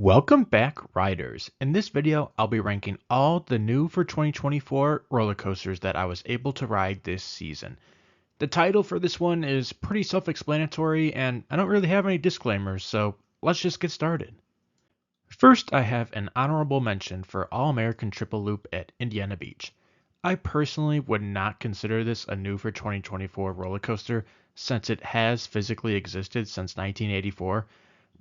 Welcome back, riders. In this video, I'll be ranking all the new for 2024 roller coasters that I was able to ride this season. The title for this one is pretty self-explanatory, and I don't really have any disclaimers, so let's just get started. First, I have an honorable mention for All-American Triple Loop at Indiana Beach. I personally would not consider this a new for 2024 roller coaster since it has physically existed since 1984.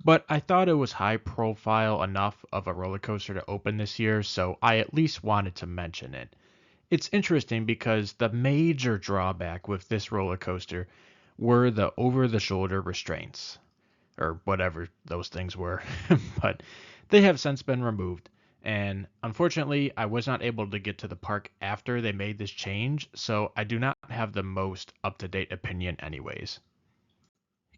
But I thought it was high profile enough of a roller coaster to open this year, so I at least wanted to mention it. It's interesting because the major drawback with this roller coaster were the over the shoulder restraints, or whatever those things were, but they have since been removed. And unfortunately, I was not able to get to the park after they made this change, so I do not have the most up to date opinion, anyways.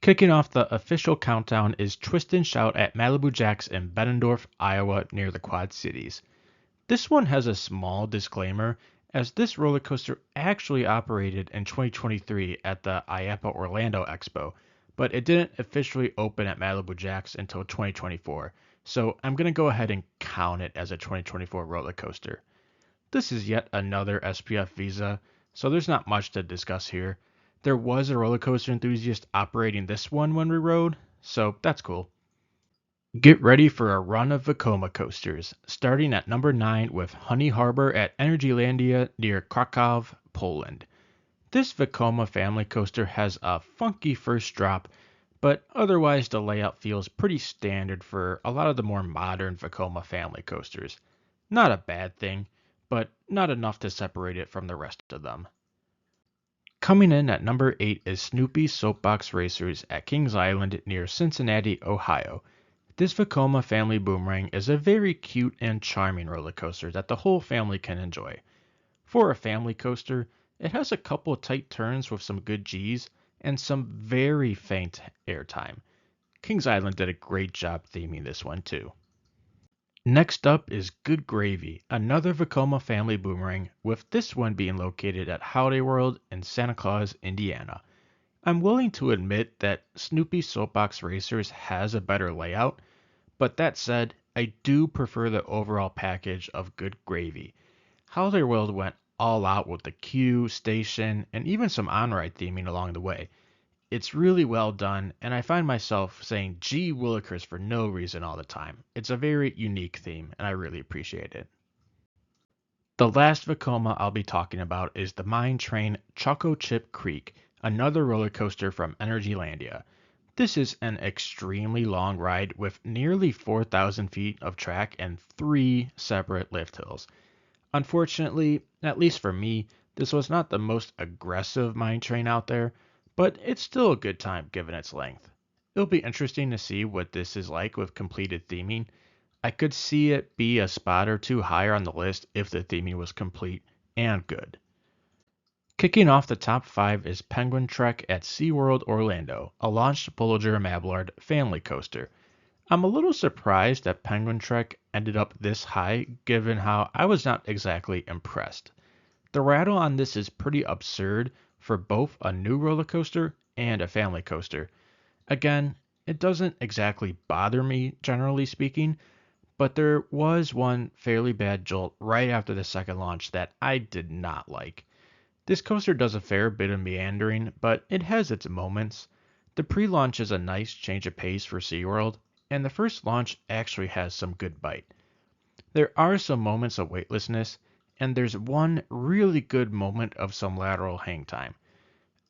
Kicking off the official countdown is Twist and Shout at Malibu Jacks in Bettendorf, Iowa, near the Quad Cities. This one has a small disclaimer, as this roller coaster actually operated in 2023 at the IAPA Orlando Expo, but it didn't officially open at Malibu Jacks until 2024, so I'm going to go ahead and count it as a 2024 roller coaster. This is yet another SPF Visa, so there's not much to discuss here. There was a roller coaster enthusiast operating this one when we rode, so that's cool. Get ready for a run of Vekoma coasters, starting at number 9 with Honey Harbor at Energylandia near Krakow, Poland. This Vekoma family coaster has a funky first drop, but otherwise the layout feels pretty standard for a lot of the more modern Vekoma family coasters. Not a bad thing, but not enough to separate it from the rest of them. Coming in at number 8 is Snoopy's Soapbox Racers at Kings Island near Cincinnati, Ohio. This Vekoma family boomerang is a very cute and charming roller coaster that the whole family can enjoy. For a family coaster, it has a couple tight turns with some good G's and some very faint airtime. Kings Island did a great job theming this one too. Next up is Good Gravy, another Vekoma family boomerang, with this one being located at Holiday World in Santa Claus, Indiana. I'm willing to admit that Snoopy's Soapbox Racers has a better layout, but that said, I do prefer the overall package of Good Gravy. Holiday World went all out with the queue, station, and even some on-ride theming along the way. It's really well done, and I find myself saying gee willikers for no reason all the time. It's a very unique theme, and I really appreciate it. The last Vekoma I'll be talking about is the Mine Train Choco Chip Creek, another roller coaster from Energylandia. This is an extremely long ride with nearly 4,000 feet of track and 3 separate lift hills. Unfortunately, at least for me, this was not the most aggressive mine train out there, but it's still a good time given its length. It'll be interesting to see what this is like with completed theming. I could see it be a spot or two higher on the list if the theming was complete and good. Kicking off the top 5 is Penguin Trek at SeaWorld Orlando, a launched Bollinger Mablard family coaster. I'm a little surprised that Penguin Trek ended up this high given how I was not exactly impressed. The rattle on this is pretty absurd for both a new roller coaster and a family coaster. Again, it doesn't exactly bother me, generally speaking, but there was one fairly bad jolt right after the second launch that I did not like. This coaster does a fair bit of meandering, but it has its moments. The pre-launch is a nice change of pace for SeaWorld, and the first launch actually has some good bite. There are some moments of weightlessness, and there's one really good moment of some lateral hang time.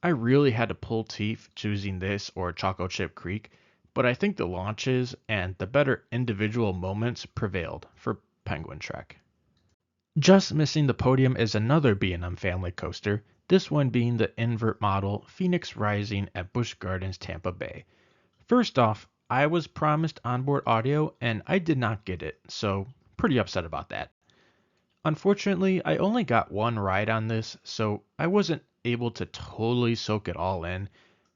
I really had to pull teeth choosing this or Choco Chip Creek, but I think the launches and the better individual moments prevailed for Penguin Trek. Just missing the podium is another B&M family coaster, this one being the invert model Phoenix Rising at Busch Gardens, Tampa Bay. First off, I was promised onboard audio and I did not get it, so pretty upset about that. Unfortunately, I only got one ride on this, so I wasn't able to totally soak it all in,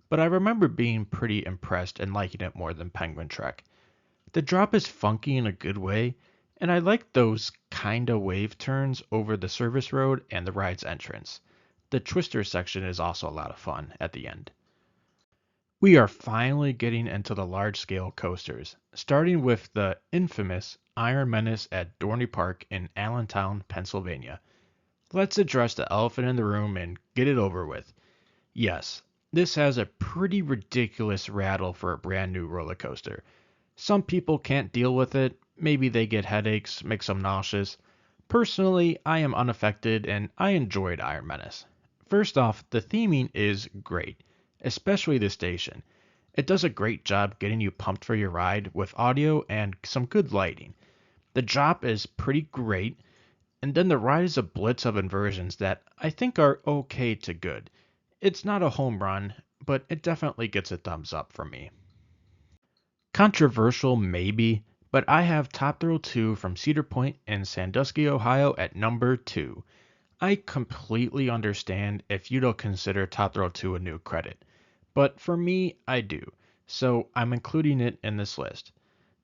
but I remember being pretty impressed and liking it more than Penguin Trek. The drop is funky in a good way, and I like those kinda wave turns over the service road and the ride's entrance. The twister section is also a lot of fun at the end. We are finally getting into the large-scale coasters, starting with the infamous Iron Menace at Dorney Park in Allentown, Pennsylvania. Let's address the elephant in the room and get it over with. Yes, this has a pretty ridiculous rattle for a brand new roller coaster. Some people can't deal with it, maybe they get headaches, makes them nauseous. Personally, I am unaffected and I enjoyed Iron Menace. First off, the theming is great, especially the station. It does a great job getting you pumped for your ride with audio and some good lighting. The drop is pretty great, and then the ride is a blitz of inversions that I think are okay to good. It's not a home run, but it definitely gets a thumbs up from me. Controversial maybe, but I have Top Thrill 2 from Cedar Point in Sandusky, Ohio at number 2. I completely understand if you don't consider Top Thrill 2 a new credit, but for me, I do, so I'm including it in this list.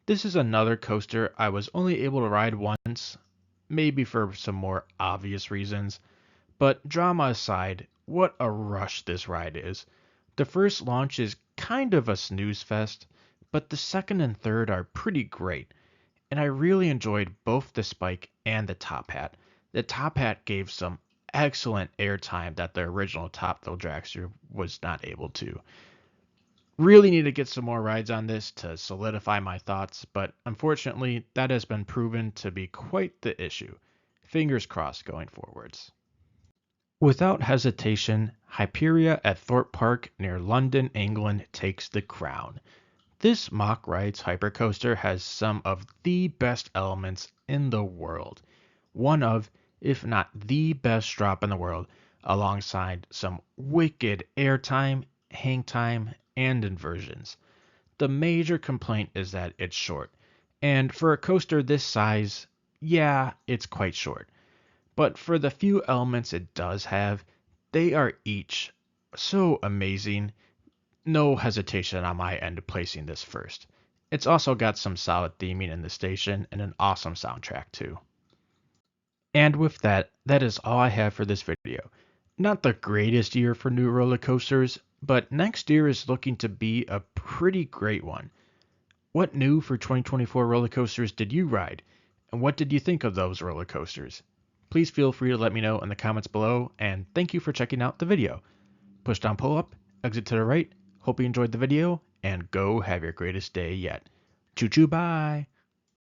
This is another coaster I was only able to ride once, maybe for some more obvious reasons, but drama aside, what a rush this ride is. The first launch is kind of a snooze fest, but the second and third are pretty great, and I really enjoyed both the spike and the top hat. The top hat gave some excellent airtime that the original Top Thrill Dragster was not able to. Really need to get some more rides on this to solidify my thoughts, but unfortunately, that has been proven to be quite the issue. Fingers crossed going forwards. Without hesitation, Hyperia at Thorpe Park near London, England takes the crown. This Mock Rides hypercoaster has some of the best elements in the world. One of, if not the best drop in the world, alongside some wicked airtime, hang time, and inversions. The major complaint is that it's short. And for a coaster this size, yeah, it's quite short. But for the few elements it does have, they are each so amazing. No hesitation on my end of placing this first. It's also got some solid theming in the station and an awesome soundtrack too. And with that, that is all I have for this video. Not the greatest year for new roller coasters, but next year is looking to be a pretty great one. What new for 2024 roller coasters did you ride? And what did you think of those roller coasters? Please feel free to let me know in the comments below, and thank you for checking out the video. Push down, pull up, exit to the right. Hope you enjoyed the video, and go have your greatest day yet. Choo choo, bye!